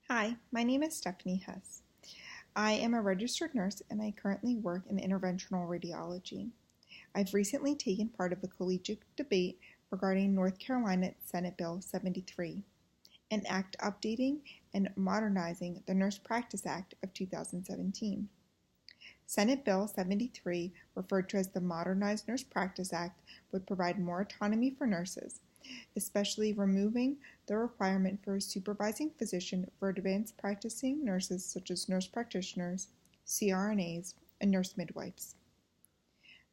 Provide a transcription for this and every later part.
Hi, my name is Stephanie Hess. I am a registered nurse and I currently work in interventional radiology. I've recently taken part of a collegiate debate regarding North Carolina Senate Bill 73, an act updating and modernizing the Nurse Practice Act of 2017. Senate Bill 73, referred to as the Modernized Nurse Practice Act, would provide more autonomy for nurses, especially removing the requirement for a supervising physician for advanced practicing nurses such as nurse practitioners, CRNAs, and nurse midwives.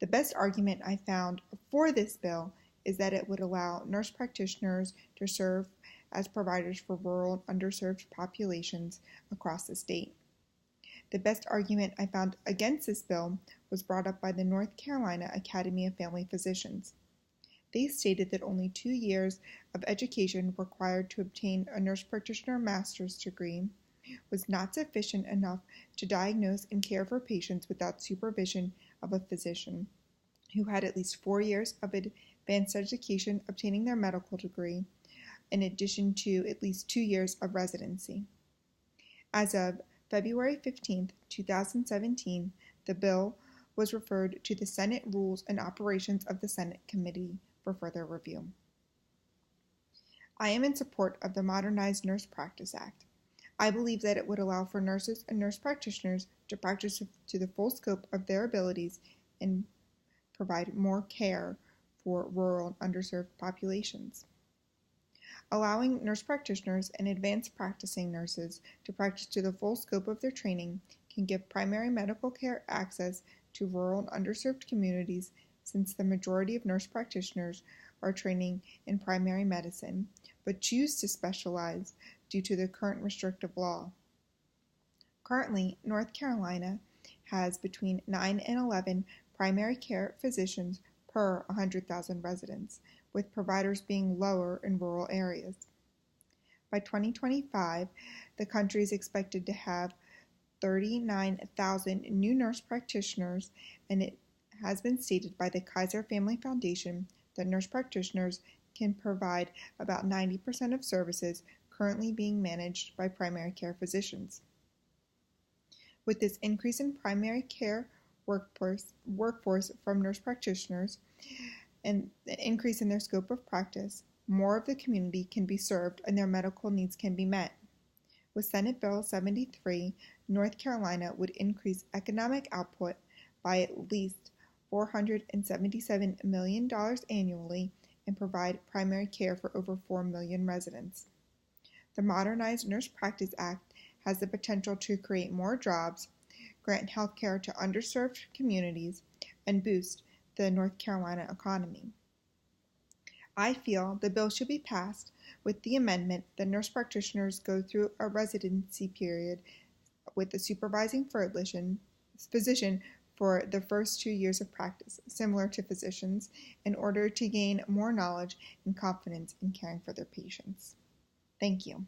The best argument I found for this bill is that it would allow nurse practitioners to serve as providers for rural and underserved populations across the state. The best argument I found against this bill was brought up by the North Carolina Academy of Family Physicians. They stated that only 2 years of education required to obtain a nurse practitioner master's degree was not sufficient enough to diagnose and care for patients without supervision of a physician who had at least 4 years of advanced education obtaining their medical degree, in addition to at least 2 years of residency. As of February 15, 2017, the bill was referred to the Senate Rules and Operations of the Senate Committee for further review. I am in support of the Modernized Nurse Practice Act. I believe that it would allow for nurses and nurse practitioners to practice to the full scope of their abilities and provide more care for rural and underserved populations. Allowing nurse practitioners and advanced practicing nurses to practice to the full scope of their training can give primary medical care access to rural and underserved communities, since the majority of nurse practitioners are training in primary medicine, but choose to specialize due to the current restrictive law. Currently, North Carolina has between 9 and 11 primary care physicians per 100,000 residents, with providers being lower in rural areas. By 2025, the country is expected to have 39,000 new nurse practitioners, and it has been stated by the Kaiser Family Foundation that nurse practitioners can provide about 90% of services currently being managed by primary care physicians. With this increase in primary care workforce from nurse practitioners and the increase in their scope of practice, more of the community can be served and their medical needs can be met. With Senate Bill 73, North Carolina would increase economic output by at least $477 million annually and provide primary care for over 4 million residents. The Modernized Nurse Practice Act has the potential to create more jobs, grant health care to underserved communities, and boost the North Carolina economy. I feel the bill should be passed with the amendment that nurse practitioners go through a residency period with a supervising physician for the first 2 years of practice, similar to physicians, in order to gain more knowledge and confidence in caring for their patients. Thank you.